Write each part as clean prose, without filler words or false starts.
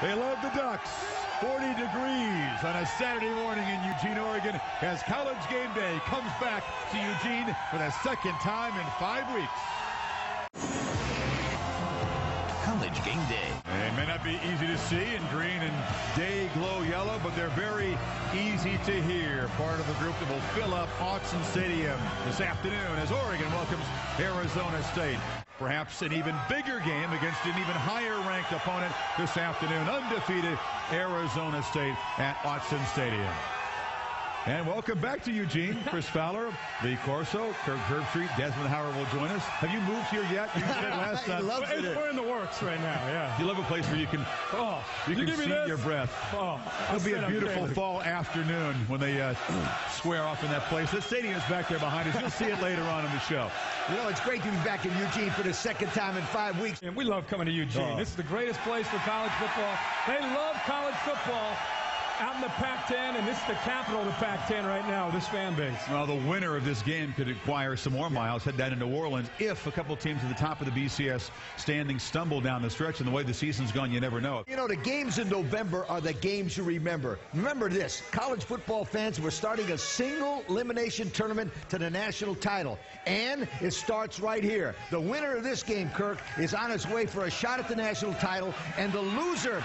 They love the Ducks. 40 degrees on a Saturday morning in Eugene, Oregon, as College Game Day comes back to Eugene for the second time in 5 weeks. College Game Day. They may not be easy to see in green and day glow yellow, but they're very easy to hear. Part of the group that will fill up Autzen Stadium this afternoon as Oregon welcomes Arizona State. Perhaps an even bigger game against an even higher-ranked opponent this afternoon. Undefeated Arizona State at Autzen Stadium. And welcome back to Eugene. Chris Fowler, Lee Corso, Kirk Herbstreit, Desmond Howard will join us. Have you moved here yet? You said last time. We're in the works right now, yeah. You love a place where you can see your breath. It'll be a beautiful fall afternoon when they square off in that place. The stadium is back there behind us. You'll see it later on in the show. You know, it's great to be back in Eugene for the second time in 5 weeks. And we love coming to Eugene. This is the greatest place for college football. They love college football. Out in the Pac-10, and this is the capital of the Pac-10 right now, this fan base. Well, the winner of this game could acquire some more miles, head down to New Orleans, if a couple teams at the top of the BCS standings stumble down the stretch. And the way the season's gone, you never know. You know, the games in November are the games you remember. Remember this, college football fans, we're starting a single elimination tournament to the national title. And it starts right here. The winner of this game, Kirk, is on its way for a shot at the national title, and the loser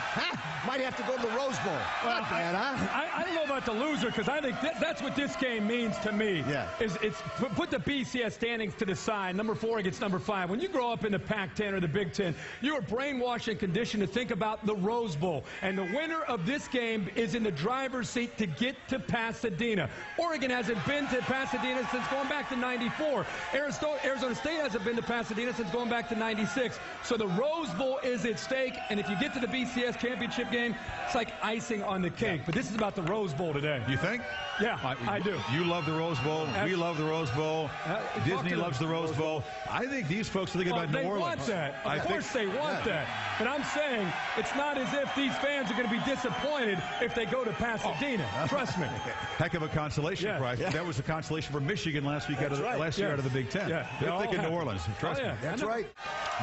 might have to go to the Rose Bowl. Well, I don't know about the loser, because I think that's what this game means to me. Yeah. It's put the BCS standings to the side. Number 4 against number 5. When you grow up in the Pac-10 or the Big Ten, you are brainwashed and conditioned to think about the Rose Bowl. And the winner of this game is in the driver's seat to get to Pasadena. Oregon hasn't been to Pasadena since going back to '94. Arizona State hasn't been to Pasadena since going back to '96. So the Rose Bowl is at stake. And if you get to the BCS championship game, it's like icing on the cake. But this is about the Rose Bowl today. You think? Yeah, I do. You love the Rose Bowl. We love the Rose Bowl. Disney loves the Rose Bowl. I think these folks think about New Orleans. They want that. Of course they want that. But I'm saying it's not as if these fans are going to be disappointed if they go to Pasadena. Trust me. Heck of a consolation prize. Yeah. That was a consolation for Michigan last week last year out of the Big Ten. Yeah. They're thinking New Orleans. Trust me. That's right.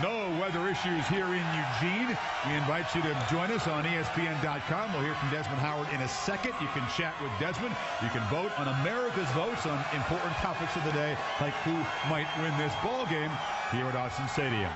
No weather issues here in Eugene. We invite you to join us on ESPN.com. We'll hear from Desmond Howard in a second. You can chat with Desmond. You can vote on America's votes on important topics of the day, like who might win this ball game here at Autzen Stadium.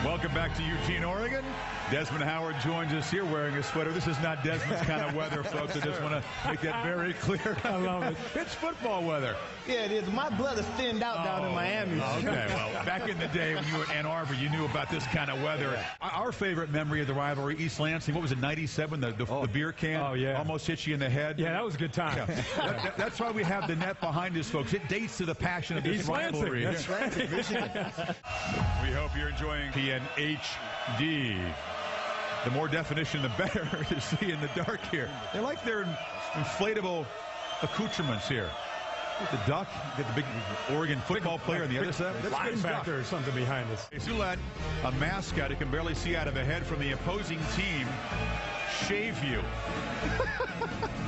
Welcome back to Eugene, Oregon. Desmond Howard joins us here wearing a sweater. This is not Desmond's kind of weather, folks. I just want to make that very clear. I love it. It's football weather. Yeah, it is. My blood is thinned out down in Miami. Okay, well, back in the day when you were at Ann Arbor, you knew about this kind of weather. Yeah. Our favorite memory of the rivalry, East Lansing, what was it, 97, the beer can almost hit you in the head? Yeah, that was a good time. Yeah. That's why we have the net behind us, folks. It dates to the passion of this East rivalry. Lansing. That's right, Michigan. We hope you're enjoying PNHD. The more definition, the better to see in the dark here. They like their inflatable accoutrements here. The duck, get the big Oregon football player on the other side. That's linebacker or something behind us. Let a mascot who can barely see out of a head from the opposing team shave you.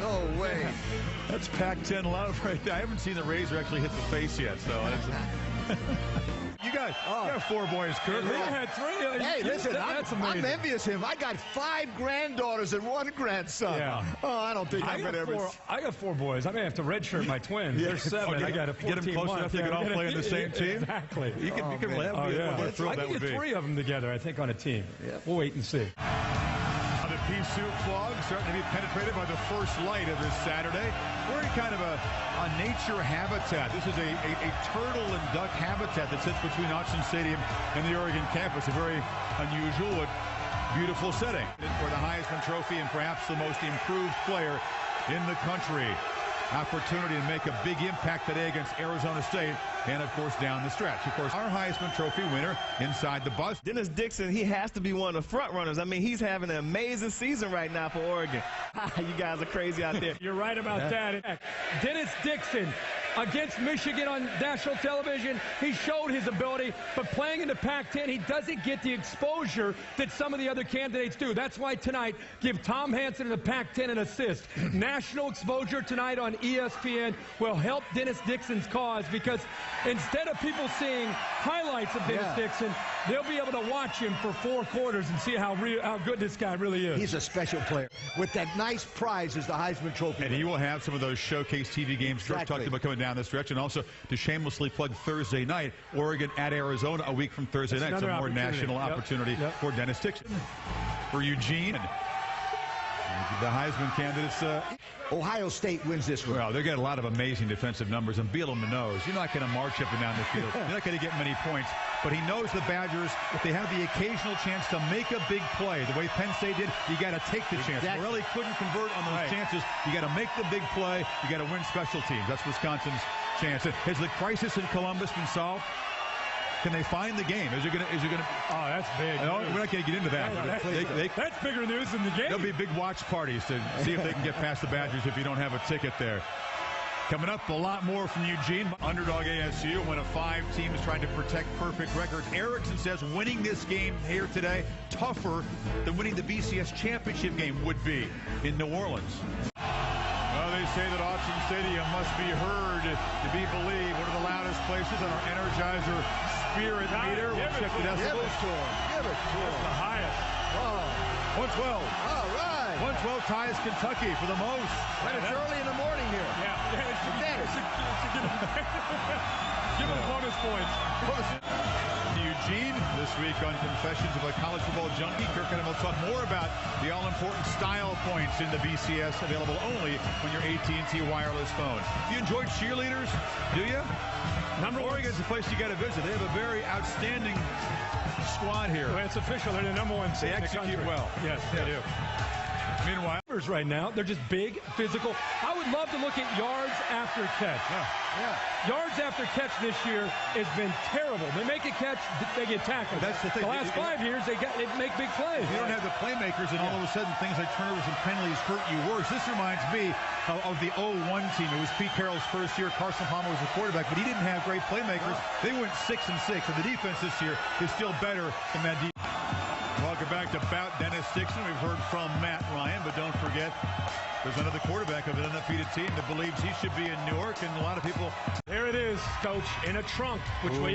No way. That's Pac-10 love right there. I haven't seen the razor actually hit the face yet, so that's You got 4 boys, Kurt. We had 3. Hey, listen, that's amazing. I'm envious of him. I got 5 granddaughters and 1 grandson. Yeah. Oh, I don't think I'm going to ever. I got 4 boys. I may have to redshirt my twins. They're 7. I got a 14 Get them close enough they can all play on the same team? Exactly. You can live. I can get 3 of them together, I think, on a team. Yeah. We'll wait and see. The pea soup fog starting to be penetrated by the first light of this Saturday. We're in kind of a nature habitat. This is a turtle and duck habitat that sits between Autzen Stadium and the Oregon campus. A very unusual but beautiful setting for the Heisman Trophy and perhaps the most improved player in the country. Opportunity to make a big impact today against Arizona State and, of course, down the stretch. Of course, our Heisman Trophy winner inside the bus. Dennis Dixon, he has to be one of the front runners. I mean, he's having an amazing season right now for Oregon. You guys are crazy out there. You're right about that. Dennis Dixon against Michigan on national television. He showed his ability, but playing in the Pac-10, he doesn't get the exposure that some of the other candidates do. That's why tonight, give Tom Hansen in the Pac-10 an assist. National exposure tonight on ESPN will help Dennis Dixon's cause, because instead of people seeing highlights of Dennis Dixon, they'll be able to watch him for 4 quarters and see how good this guy really is. He's a special player with that nice prize as the Heisman Trophy. And he will have some of those showcase TV games talked about coming down the stretch. And also, to shamelessly plug Thursday night, Oregon at Arizona a week from Thursday night. It's a more national opportunity for Dennis Dixon. For Eugene, the Heisman candidates. Ohio State wins this one. Well, they got a lot of amazing defensive numbers, and Bielema knows you're not going to march up and down the field. You're not going to get many points. But he knows the Badgers, if they have the occasional chance to make a big play, the way Penn State did, you got to take the chance. Morelli couldn't convert on those chances. You got to make the big play. You got to win special teams. That's Wisconsin's chance. Has the crisis in Columbus been solved? Can they find the game? Is it going to? Oh, that's big. No, we're not going to get into that. That's bigger news than the game. There'll be big watch parties to see if they can get past the Badgers if you don't have a ticket there. Coming up, a lot more from Eugene. Underdog ASU, one of 5 teams trying to protect perfect records. Erickson says winning this game here today tougher than winning the BCS championship game would be in New Orleans. Well, they say that Autzen Stadium must be heard to be believed. One of the loudest places on our Energizer Spirit meter. We'll check the decibels. Give it to him. Give it to him. The highest. Oh. 112. All right. 112 ties Kentucky for the most. And it's early in the morning here. Give him bonus points. Eugene this week on Confessions of a College Football Junkie. Kirk and I will talk more about the all-important style points in the BCS, available only on your AT&T wireless phone. You enjoyed cheerleaders, do you? Oregon's the place you got to visit. They have a very outstanding squad here. Well, it's official. They're the #1 They team in the execute country. well. Yes, they do. Meanwhile, Right now, they're just big, physical. I would love to look at yards after catch. Yards after catch this year has been terrible. They make a catch, they get tackled. That's the thing. The last 5 years, they make big plays. You don't have the playmakers, and all of a sudden things like turnovers and penalties hurt you worse. This reminds me of the 0-1 team. It was Pete Carroll's first year. Carson Palmer was the quarterback, but he didn't have great playmakers. They went 6-6, and the defense this year is still better than that defense. Welcome back to Bout Dennis Dixon. We've heard from Matt Ryan, but don't forget, there's another quarterback of an undefeated team that believes he should be in Newark, and a lot of people. There it is, Coach, in a trunk. Which way?